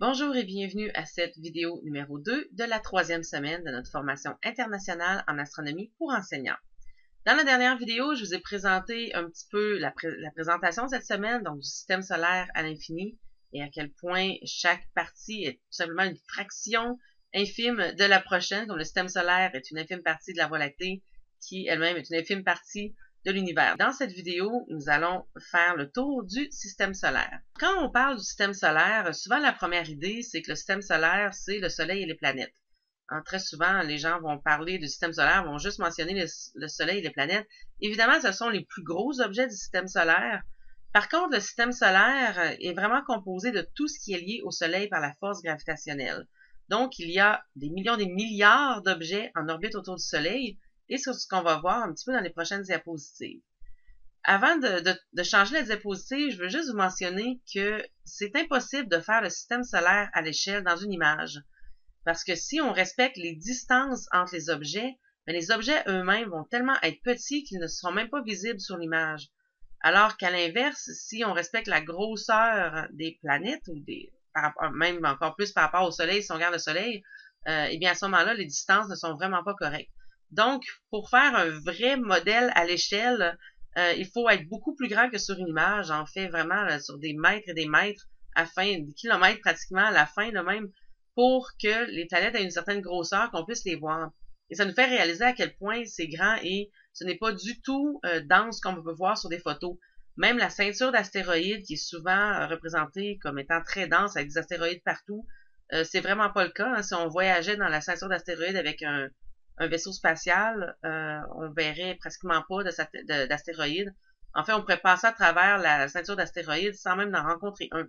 Bonjour et bienvenue à cette vidéo numéro 2 de la troisième semaine de notre formation internationale en astronomie pour enseignants. Dans la dernière vidéo, je vous ai présenté un petit peu la présentation de cette semaine, donc du système solaire à l'infini et à quel point chaque partie est tout simplement une fraction infime de la prochaine, comme le système solaire est une infime partie de la Voie lactée qui elle-même est une infime partie de l'univers. Dans cette vidéo, nous allons faire le tour du système solaire. Quand on parle du système solaire, souvent la première idée, c'est que le système solaire, c'est le Soleil et les planètes. Très souvent, les gens vont parler du système solaire, vont juste mentionner le Soleil et les planètes. Évidemment, ce sont les plus gros objets du système solaire. Par contre, le système solaire est vraiment composé de tout ce qui est lié au Soleil par la force gravitationnelle. Donc, il y a des millions, des milliards d'objets en orbite autour du Soleil, et c'est ce qu'on va voir un petit peu dans les prochaines diapositives. Avant de changer la diapositive, je veux juste vous mentionner que c'est impossible de faire le système solaire à l'échelle dans une image. Parce que si on respecte les distances entre les objets, les objets eux-mêmes vont tellement être petits qu'ils ne seront même pas visibles sur l'image. Alors qu'à l'inverse, si on respecte la grosseur des planètes, ou même encore plus par rapport au Soleil, si on regarde le Soleil, eh bien à ce moment-là, les distances ne sont vraiment pas correctes. Donc, pour faire un vrai modèle à l'échelle, il faut être beaucoup plus grand que sur une image, en fait, vraiment là, sur des mètres et des mètres, des kilomètres pratiquement à la fin, là, même, pour que les planètes aient une certaine grosseur, qu'on puisse les voir. Et ça nous fait réaliser à quel point c'est grand et ce n'est pas du tout dense comme on peut voir sur des photos. Même la ceinture d'astéroïdes, qui est souvent représentée comme étant très dense avec des astéroïdes partout, c'est vraiment pas le cas. Hein. Si on voyageait dans la ceinture d'astéroïdes avec un vaisseau spatial, on verrait pratiquement pas d'astéroïdes. En fait, on pourrait passer à travers la ceinture d'astéroïdes sans même en rencontrer un.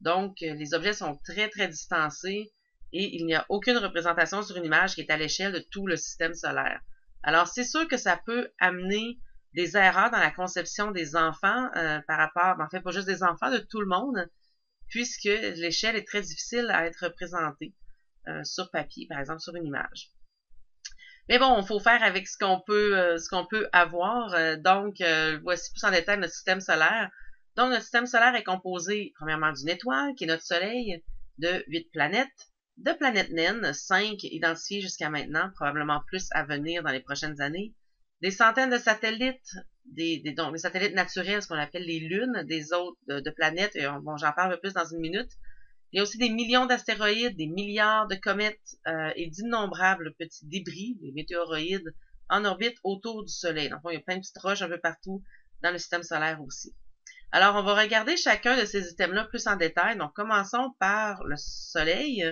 Donc, les objets sont très, très distancés et il n'y a aucune représentation sur une image qui est à l'échelle de tout le système solaire. Alors, c'est sûr que ça peut amener des erreurs dans la conception des enfants par rapport, en fait, pas juste des enfants, de tout le monde, puisque l'échelle est très difficile à être représentée sur papier, par exemple sur une image. Mais bon, il faut faire avec ce qu'on peut avoir. Donc, voici plus en détail notre système solaire. Donc, notre système solaire est composé, premièrement, d'une étoile, qui est notre Soleil, de 8 planètes, de planètes naines, 5 identifiées jusqu'à maintenant, probablement plus à venir dans les prochaines années, des centaines de satellites, donc des satellites naturels, ce qu'on appelle les lunes, des autres de planètes, et bon, j'en parle un peu plus dans une minute. Il y a aussi des millions d'astéroïdes, des milliards de comètes et d'innombrables petits débris, des météoroïdes, en orbite autour du Soleil. Donc, il y a plein de petites roches un peu partout dans le système solaire aussi. Alors, on va regarder chacun de ces items-là plus en détail. Donc, commençons par le Soleil,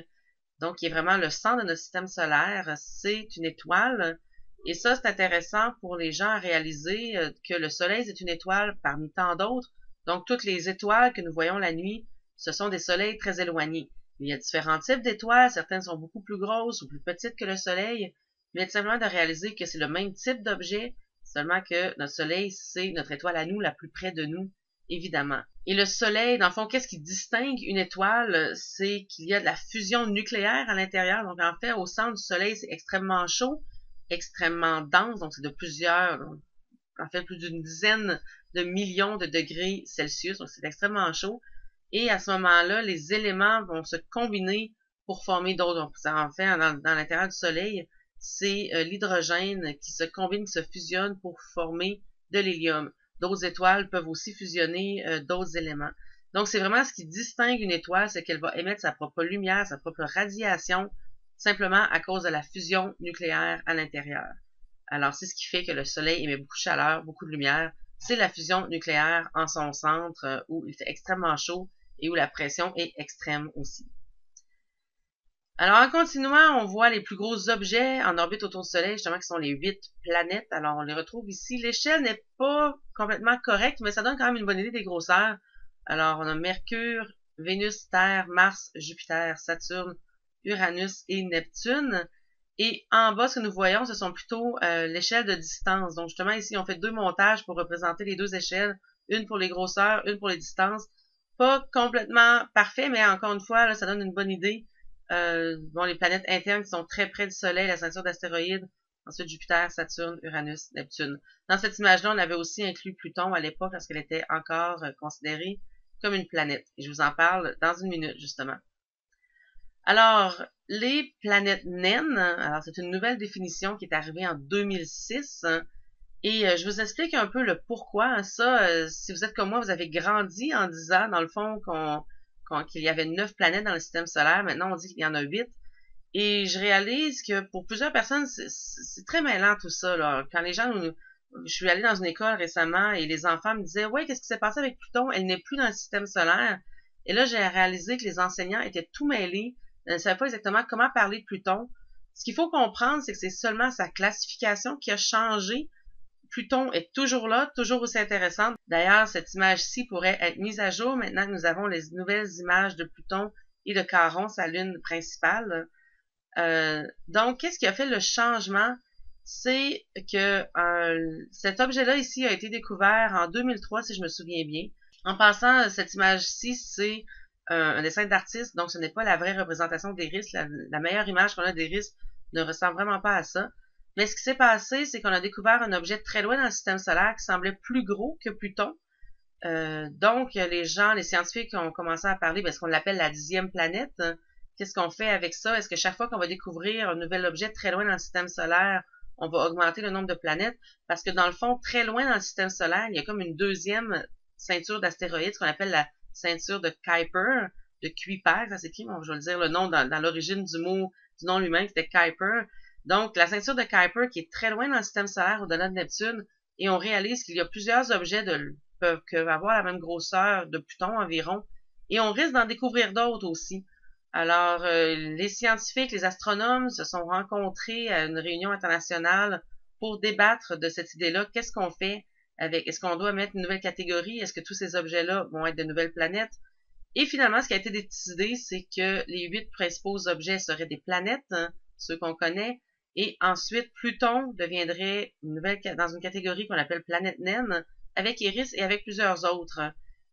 donc qui est vraiment le centre de notre système solaire. C'est une étoile. Et ça, c'est intéressant pour les gens à réaliser que le Soleil, c'est une étoile parmi tant d'autres. Donc, toutes les étoiles que nous voyons la nuit, ce sont des soleils très éloignés. Il y a différents types d'étoiles, certaines sont beaucoup plus grosses ou plus petites que le Soleil, mais simplement de réaliser que c'est le même type d'objet, seulement que notre Soleil, c'est notre étoile à nous, la plus près de nous, évidemment. Et le Soleil, dans le fond, qu'est-ce qui distingue une étoile? C'est qu'il y a de la fusion nucléaire à l'intérieur. Donc, en fait, au centre du Soleil, c'est extrêmement chaud, extrêmement dense, donc c'est de plusieurs, en fait, plus d'une dizaine de millions de degrés Celsius, donc c'est extrêmement chaud. Et à ce moment-là, les éléments vont se combiner pour former d'autres. Donc, en fait, dans l'intérieur du Soleil, c'est l'hydrogène qui se combine, qui se fusionne pour former de l'hélium. D'autres étoiles peuvent aussi fusionner d'autres éléments. Donc, c'est vraiment ce qui distingue une étoile, c'est qu'elle va émettre sa propre lumière, sa propre radiation, simplement à cause de la fusion nucléaire à l'intérieur. Alors, c'est ce qui fait que le Soleil émet beaucoup de chaleur, beaucoup de lumière. C'est la fusion nucléaire en son centre où il fait extrêmement chaud et où la pression est extrême aussi. Alors, en continuant, on voit les plus gros objets en orbite autour du Soleil, justement, qui sont les 8 planètes. Alors, on les retrouve ici. L'échelle n'est pas complètement correcte, mais ça donne quand même une bonne idée des grosseurs. Alors, on a Mercure, Vénus, Terre, Mars, Jupiter, Saturne, Uranus et Neptune. Et en bas, ce que nous voyons, ce sont plutôt l'échelle de distance. Donc, justement, ici, on fait deux montages pour représenter les deux échelles. Une pour les grosseurs, une pour les distances. Pas complètement parfait, mais encore une fois, là, ça donne une bonne idée. Bon, les planètes internes qui sont très près du Soleil, la ceinture d'astéroïdes, ensuite Jupiter, Saturne, Uranus, Neptune. Dans cette image-là, on avait aussi inclus Pluton à l'époque parce qu'elle était encore considérée comme une planète. Et je vous en parle dans une minute, justement. Alors, les planètes naines, alors c'est une nouvelle définition qui est arrivée en 2006, et je vous explique un peu le pourquoi. Ça, si vous êtes comme moi, vous avez grandi en disant, dans le fond, qu'il y avait 9 planètes dans le système solaire. Maintenant, on dit qu'il y en a 8. Et je réalise que pour plusieurs personnes, c'est très mêlant tout ça, là. Quand les gens je suis allée dans une école récemment et les enfants me disaient, ouais, qu'est-ce qui s'est passé avec Pluton? Elle n'est plus dans le système solaire. Et là, j'ai réalisé que les enseignants étaient tout mêlés. Ils ne savaient pas exactement comment parler de Pluton. Ce qu'il faut comprendre, c'est que c'est seulement sa classification qui a changé. Pluton est toujours là, toujours aussi intéressante. D'ailleurs, cette image-ci pourrait être mise à jour maintenant que nous avons les nouvelles images de Pluton et de Charon, sa lune principale. Donc, qu'est-ce qui a fait le changement? C'est que cet objet-là ici a été découvert en 2003, si je me souviens bien. En passant, cette image-ci, c'est un dessin d'artiste, donc ce n'est pas la vraie représentation d'Eris. La meilleure image qu'on a d'Eris ne ressemble vraiment pas à ça. Mais ce qui s'est passé, c'est qu'on a découvert un objet très loin dans le système solaire qui semblait plus gros que Pluton. Donc, les scientifiques ont commencé à parler, parce qu'on l'appelle la 10e planète. Qu'est-ce qu'on fait avec ça? Est-ce que chaque fois qu'on va découvrir un nouvel objet très loin dans le système solaire, on va augmenter le nombre de planètes? Parce que dans le fond, très loin dans le système solaire, il y a comme une deuxième ceinture d'astéroïdes, ce qu'on appelle la ceinture de Kuiper, de Kuiper, ça s'écrit, bon, je vais le dire le nom dans l'origine du nom lui-même, c'était Kuiper. Donc, la ceinture de Kuiper qui est très loin dans le système solaire au-delà de Neptune, et on réalise qu'il y a plusieurs objets peuvent avoir la même grosseur de Pluton environ, et on risque d'en découvrir d'autres aussi. Alors, les scientifiques, les astronomes se sont rencontrés à une réunion internationale pour débattre de cette idée-là. Qu'est-ce qu'on fait avec, est-ce qu'on doit mettre une nouvelle catégorie? Est-ce que tous ces objets-là vont être de nouvelles planètes? Et finalement, ce qui a été décidé, c'est que les 8 principaux objets seraient des planètes, hein, ceux qu'on connaît, et ensuite Pluton deviendrait dans une catégorie qu'on appelle planète naine, avec Eris et avec plusieurs autres.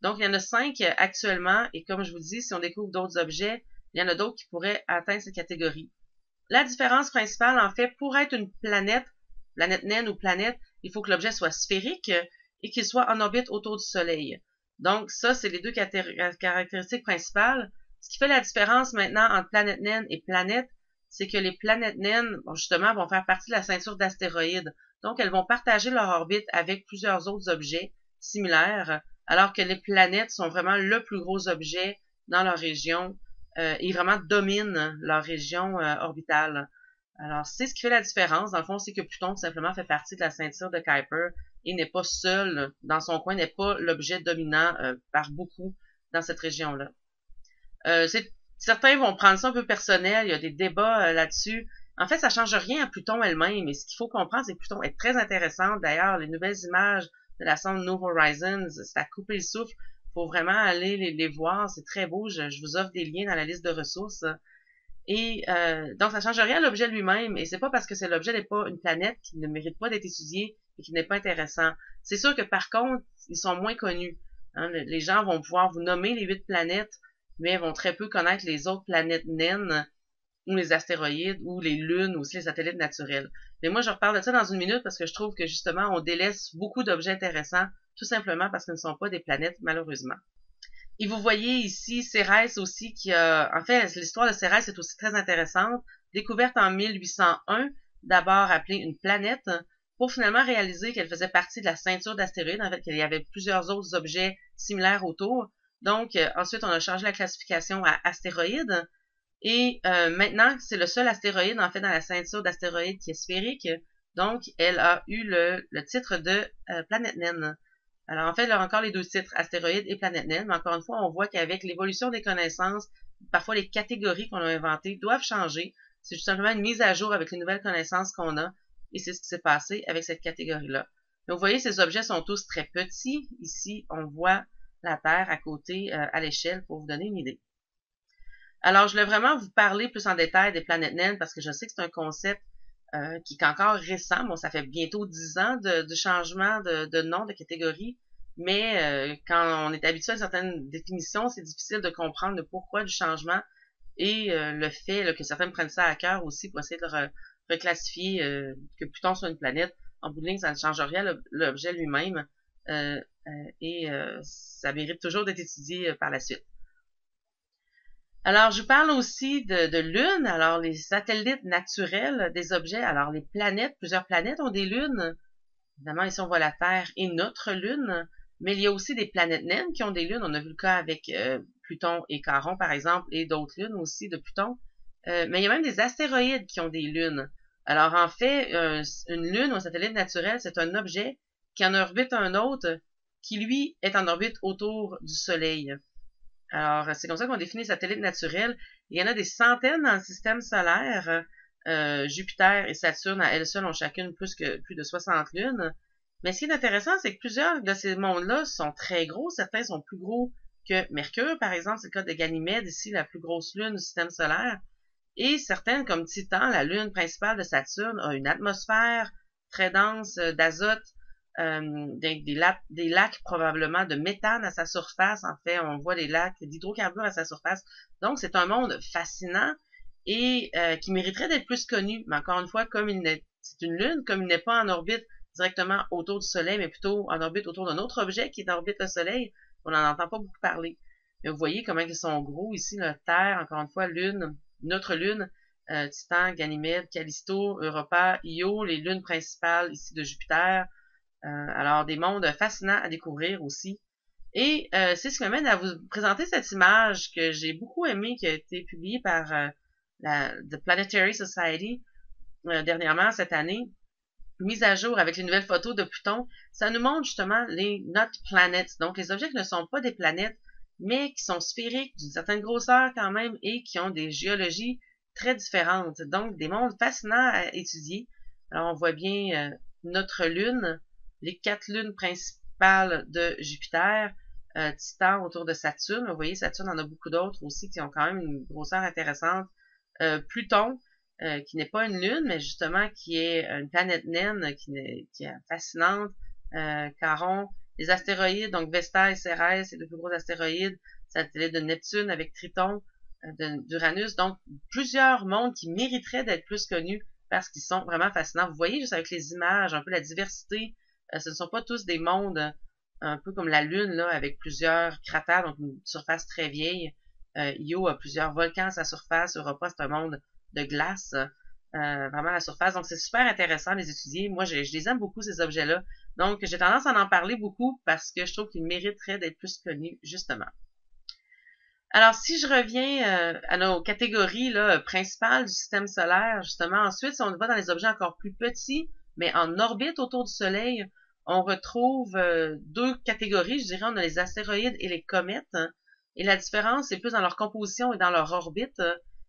Donc, il y en a 5 actuellement, et comme je vous dis, si on découvre d'autres objets, il y en a d'autres qui pourraient atteindre cette catégorie. La différence principale, en fait, pour être une planète naine ou planète, il faut que l'objet soit sphérique et qu'il soit en orbite autour du Soleil. Donc, ça, c'est les deux caractéristiques principales. Ce qui fait la différence maintenant entre planète naine et planète, c'est que les planètes naines, bon, justement, vont faire partie de la ceinture d'astéroïdes. Donc, elles vont partager leur orbite avec plusieurs autres objets similaires, alors que les planètes sont vraiment le plus gros objet dans leur région et vraiment dominent leur région orbitale. Alors, c'est ce qui fait la différence. Dans le fond, c'est que Pluton, tout simplement, fait partie de la ceinture de Kuiper et n'est pas seul dans son coin, n'est pas l'objet dominant par beaucoup dans cette région-là. Certains vont prendre ça un peu personnel, il y a des débats là-dessus. En fait, ça change rien à Pluton elle-même, mais ce qu'il faut comprendre, c'est que Pluton est très intéressante. D'ailleurs, les nouvelles images de la sonde New Horizons, c'est à couper le souffle. Faut vraiment aller les voir, c'est très beau. Je vous offre des liens dans la liste de ressources. Et donc, ça change rien à l'objet lui-même, et c'est pas parce que l'objet n'est pas une planète qui ne mérite pas d'être étudié et qui n'est pas intéressant. C'est sûr que par contre, ils sont moins connus. Hein, les gens vont pouvoir vous nommer les 8 planètes, mais vont très peu connaître les autres planètes naines, ou les astéroïdes, ou les lunes, ou aussi les satellites naturels. Mais moi, je reparle de ça dans une minute parce que je trouve que justement, on délaisse beaucoup d'objets intéressants, tout simplement parce que ce ne sont pas des planètes, malheureusement. Et vous voyez ici Cérès aussi en fait, l'histoire de Cérès est aussi très intéressante. Découverte en 1801, d'abord appelée une planète, pour finalement réaliser qu'elle faisait partie de la ceinture d'astéroïdes, en fait, qu'il y avait plusieurs autres objets similaires autour. Donc, ensuite, on a changé la classification à astéroïde. Et maintenant, c'est le seul astéroïde, en fait, dans la ceinture d'astéroïdes qui est sphérique. Donc, elle a eu le titre de planète naine. Alors, en fait, elle a encore les deux titres, astéroïdes et planète naine, mais encore une fois, on voit qu'avec l'évolution des connaissances, parfois les catégories qu'on a inventées doivent changer. C'est tout simplement une mise à jour avec les nouvelles connaissances qu'on a, et c'est ce qui s'est passé avec cette catégorie-là. Donc, vous voyez, ces objets sont tous très petits. Ici, on voit la Terre à côté, à l'échelle, pour vous donner une idée. Alors, je voulais vraiment vous parler plus en détail des planètes naines, parce que je sais que c'est un concept qui est encore récent. Bon, ça fait bientôt 10 ans de changement de nom, de catégorie, mais quand on est habitué à certaines définitions, c'est difficile de comprendre le pourquoi du changement et le fait là, que certains prennent ça à cœur aussi pour essayer de reclassifier que Pluton soit une planète. En bout de ligne, ça ne change rien l'objet lui-même et ça mérite toujours d'être étudié par la suite. Alors, je vous parle aussi de lunes. Alors, les satellites naturels des objets. Alors, les planètes, plusieurs planètes ont des lunes. Évidemment, ici, on voit la Terre et notre lune. Mais il y a aussi des planètes naines qui ont des lunes. On a vu le cas avec Pluton et Charon, par exemple, et d'autres lunes aussi de Pluton. Mais il y a même des astéroïdes qui ont des lunes. Alors, en fait, une lune ou un satellite naturel, c'est un objet qui en orbite un autre qui, lui, est en orbite autour du Soleil. Alors, c'est comme ça qu'on définit les satellites naturels. Il y en a des centaines dans le système solaire. Jupiter et Saturne, à elles seules, ont chacune plus de 60 lunes. Mais ce qui est intéressant, c'est que plusieurs de ces mondes-là sont très gros. Certains sont plus gros que Mercure, par exemple. C'est le cas de Ganymède, ici, la plus grosse lune du système solaire. Et certaines, comme Titan, la lune principale de Saturne, a une atmosphère très dense d'azote, des lacs probablement de méthane à sa surface. En fait, on voit des lacs d'hydrocarbures à sa surface. Donc, c'est un monde fascinant et qui mériterait d'être plus connu. Mais encore une fois, c'est une lune, comme il n'est pas en orbite directement autour du Soleil, mais plutôt en orbite autour d'un autre objet qui est en orbite le Soleil, on n'en entend pas beaucoup parler. Mais vous voyez comment ils sont gros ici, la Terre, encore une fois, Lune, notre Lune, Titan, Ganymède, Callisto, Europa, Io, les lunes principales ici de Jupiter. Alors, des mondes fascinants à découvrir aussi. Et c'est ce qui m'amène à vous présenter cette image que j'ai beaucoup aimée, qui a été publiée par la The Planetary Society dernièrement cette année, mise à jour avec les nouvelles photos de Pluton. Ça nous montre justement les not planets, donc les objets qui ne sont pas des planètes, mais qui sont sphériques, d'une certaine grosseur quand même, et qui ont des géologies très différentes. Donc, des mondes fascinants à étudier. Alors, on voit bien notre Lune, les 4 lunes principales de Jupiter, Titan autour de Saturne. Vous voyez, Saturne en a beaucoup d'autres aussi qui ont quand même une grosseur intéressante. Pluton, qui n'est pas une lune, mais justement qui est une planète naine qui est fascinante. Charon, les astéroïdes, donc Vesta et Cérès, c'est les plus gros astéroïdes, satellites de Neptune avec Triton, d'Uranus. Donc, plusieurs mondes qui mériteraient d'être plus connus parce qu'ils sont vraiment fascinants. Vous voyez juste avec les images, un peu la diversité. Ce ne sont pas tous des mondes un peu comme la Lune, là, avec plusieurs cratères, donc une surface très vieille. Io a plusieurs volcans à sa surface. Europa, c'est un monde de glace, vraiment à la surface. Donc, c'est super intéressant de les étudier. Moi, je les aime beaucoup, ces objets-là. Donc, j'ai tendance à en parler beaucoup parce que je trouve qu'ils mériteraient d'être plus connus, justement. Alors, si je reviens à nos catégories là, principales du système solaire, justement, ensuite, si on va dans les objets encore plus petits, mais en orbite autour du Soleil, on retrouve deux catégories, je dirais, on a les astéroïdes et les comètes. Hein, et la différence, c'est plus dans leur composition et dans leur orbite.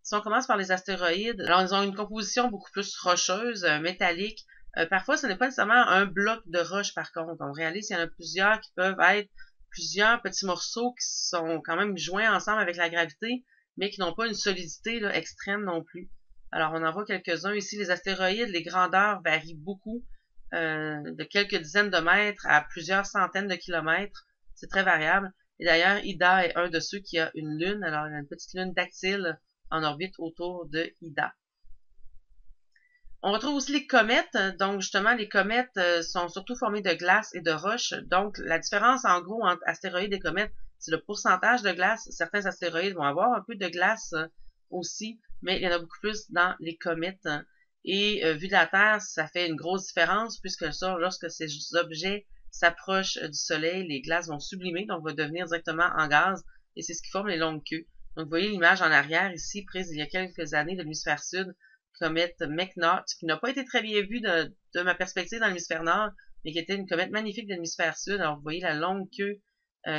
Si on commence par les astéroïdes, alors ils ont une composition beaucoup plus rocheuse, métallique. Parfois, ce n'est pas nécessairement un bloc de roche, par contre. On réalise qu'il y en a plusieurs qui peuvent être plusieurs petits morceaux qui sont quand même joints ensemble avec la gravité, mais qui n'ont pas une solidité là, extrême non plus. Alors, on en voit quelques-uns ici. Les astéroïdes, les grandeurs varient beaucoup, de quelques dizaines de mètres à plusieurs centaines de kilomètres. C'est très variable. Et d'ailleurs, Ida est un de ceux qui a une lune. Alors, il y a une petite lune dactyle en orbite autour de Ida. On retrouve aussi les comètes. Donc, justement, les comètes sont surtout formées de glace et de roches. Donc, la différence, en gros, entre astéroïdes et comètes, c'est le pourcentage de glace. Certains astéroïdes vont avoir un peu de glace aussi, mais il y en a beaucoup plus dans les comètes. Et vu de la Terre, ça fait une grosse différence puisque ça, lorsque ces objets s'approchent du Soleil, les glaces vont sublimer, donc vont devenir directement en gaz, et c'est ce qui forme les longues queues. Donc, vous voyez l'image en arrière ici, prise il y a quelques années de l'hémisphère sud, comète McNaught, qui n'a pas été très bien vue de ma perspective dans l'hémisphère nord, mais qui était une comète magnifique de l'hémisphère sud. Alors, vous voyez la longue queue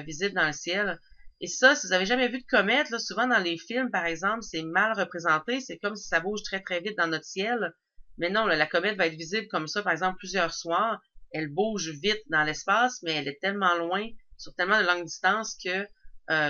visible dans le ciel. Et ça, si vous avez jamais vu de comète, là, souvent dans les films, par exemple, c'est mal représenté. C'est comme si ça bouge très, très vite dans notre ciel. Mais non, là, la comète va être visible comme ça, par exemple, plusieurs soirs. Elle bouge vite dans l'espace, mais elle est tellement loin, sur tellement de longue distance que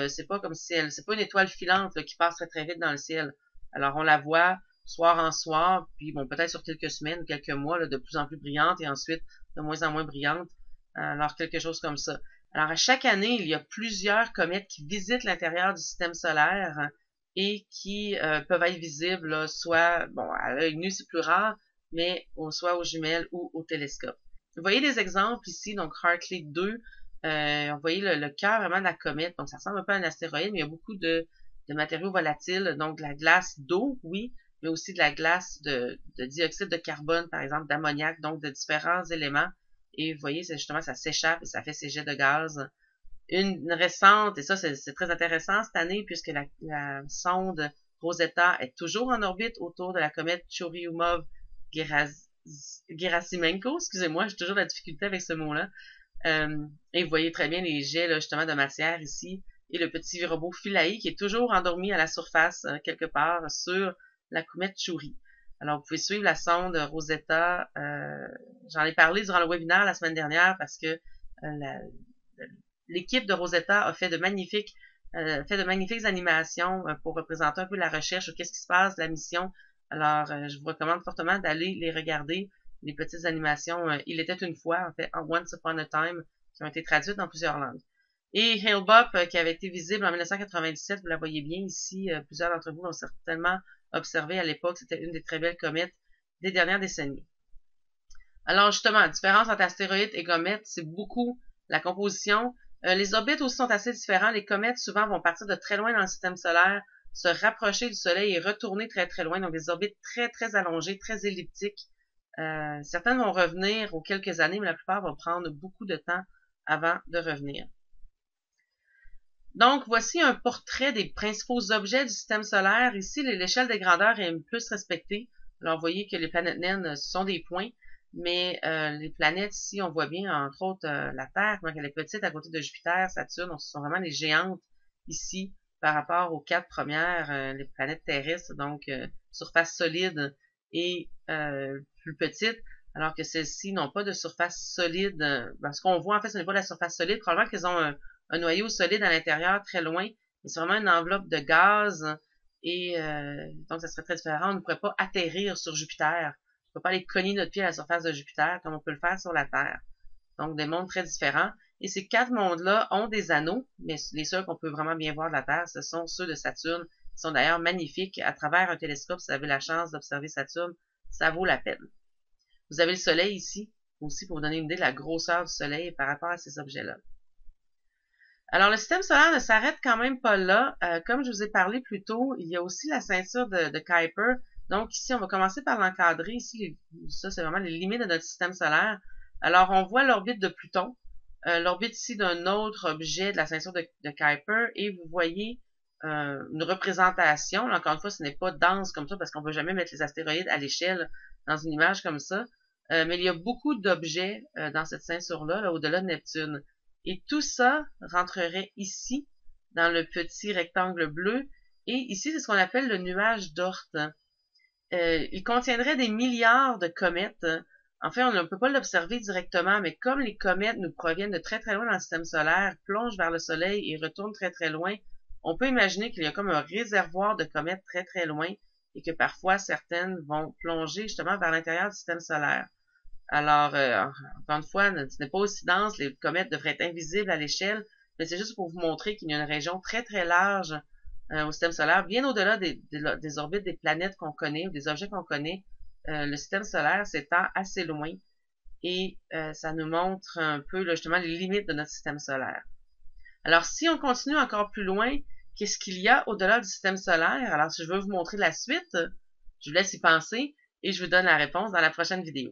c'est pas comme si c'est pas une étoile filante là, qui passe très, très vite dans le ciel. Alors, on la voit soir en soir, puis bon, peut-être sur quelques semaines ou quelques mois, là, de plus en plus brillante et ensuite de moins en moins brillante. Alors, quelque chose comme ça. Alors, à chaque année, il y a plusieurs comètes qui visitent l'intérieur du système solaire et qui peuvent être visibles, là, soit, bon, à l'œil nu, c'est plus rare, mais soit aux jumelles ou au télescope. Vous voyez des exemples ici, donc Hartley 2, vous voyez le cœur vraiment de la comète, donc ça ressemble un peu à un astéroïde, mais il y a beaucoup de matériaux volatiles, donc de la glace d'eau, oui, mais aussi de la glace de dioxyde de carbone, par exemple, d'ammoniac, donc de différents éléments. Et vous voyez, justement, ça s'échappe et ça fait ces jets de gaz. Une récente, et ça c'est très intéressant cette année, puisque la sonde Rosetta est toujours en orbite autour de la comète Churyumov-Gerasimenko. Excusez-moi, j'ai toujours la difficulté avec ce mot-là. Et vous voyez très bien les jets là, justement de matière ici, et le petit robot Philae qui est toujours endormi à la surface, quelque part, sur la comète Chury. Alors, vous pouvez suivre la sonde Rosetta. J'en ai parlé durant le webinaire la semaine dernière parce que l'équipe de Rosetta a fait de magnifiques animations pour représenter un peu la recherche ou qu'est-ce qui se passe de la mission. Alors, je vous recommande fortement d'aller les regarder, les petites animations. Il était une fois, en fait, Once Upon a Time, qui ont été traduites dans plusieurs langues. Et Hale-Bopp, qui avait été visible en 1997, vous la voyez bien ici, plusieurs d'entre vous l'ont certainement observé à l'époque, c'était une des très belles comètes des dernières décennies. Alors justement, la différence entre astéroïdes et comètes, c'est beaucoup la composition. Les orbites aussi sont assez différents. Les comètes, souvent, vont partir de très loin dans le système solaire, se rapprocher du Soleil et retourner très très loin. Donc des orbites très très allongées, très elliptiques. Certaines vont revenir aux quelques années, mais la plupart vont prendre beaucoup de temps avant de revenir. Donc, voici un portrait des principaux objets du système solaire. Ici, l'échelle des grandeurs est plus respectée. Alors, vous voyez que les planètes naines sont des points, mais les planètes ici, on voit bien, entre autres, la Terre, quand elle est petite à côté de Jupiter, Saturne, ce sont vraiment les géantes ici par rapport aux 4 premières, les planètes terrestres, donc surface solide et plus petite, alors que celles-ci n'ont pas de surface solide. Ce qu'on voit, en fait, ce n'est pas la surface solide. Probablement qu'elles ont un noyau solide à l'intérieur, très loin. C'est vraiment une enveloppe de gaz. Et donc, ça serait très différent. On ne pourrait pas atterrir sur Jupiter. On ne peut pas aller cogner notre pied à la surface de Jupiter comme on peut le faire sur la Terre. Donc, des mondes très différents. Et ces 4 mondes-là ont des anneaux, mais les seuls qu'on peut vraiment bien voir de la Terre, ce sont ceux de Saturne, qui sont d'ailleurs magnifiques. À travers un télescope, si vous avez la chance d'observer Saturne, ça vaut la peine. Vous avez le Soleil ici, aussi pour vous donner une idée de la grosseur du Soleil par rapport à ces objets-là. Alors, le système solaire ne s'arrête quand même pas là. Comme je vous ai parlé plus tôt, il y a aussi la ceinture de Kuiper. Donc, ici, on va commencer par l'encadrer. Ici, ça, c'est vraiment les limites de notre système solaire. Alors, on voit l'orbite de Pluton, l'orbite ici d'un autre objet de la ceinture de Kuiper, et vous voyez une représentation. Là, encore une fois, ce n'est pas dense comme ça, parce qu'on ne peut jamais mettre les astéroïdes à l'échelle dans une image comme ça. Mais il y a beaucoup d'objets dans cette ceinture-là, là, au-delà de Neptune. Et tout ça rentrerait ici, dans le petit rectangle bleu. Et ici, c'est ce qu'on appelle le nuage d'Oort. Il contiendrait des milliards de comètes. En fait, on ne peut pas l'observer directement, mais comme les comètes nous proviennent de très très loin dans le système solaire, plongent vers le Soleil et retournent très très loin, on peut imaginer qu'il y a comme un réservoir de comètes très très loin et que parfois certaines vont plonger justement vers l'intérieur du système solaire. Alors, encore une fois, ce n'est pas aussi dense, les comètes devraient être invisibles à l'échelle, mais c'est juste pour vous montrer qu'il y a une région très très large au système solaire, bien au-delà des orbites des planètes qu'on connaît ou des objets qu'on connaît. Le système solaire s'étend assez loin et ça nous montre un peu là, justement les limites de notre système solaire. Alors, si on continue encore plus loin, qu'est-ce qu'il y a au-delà du système solaire? Alors, si je veux vous montrer la suite, je vous laisse y penser et je vous donne la réponse dans la prochaine vidéo.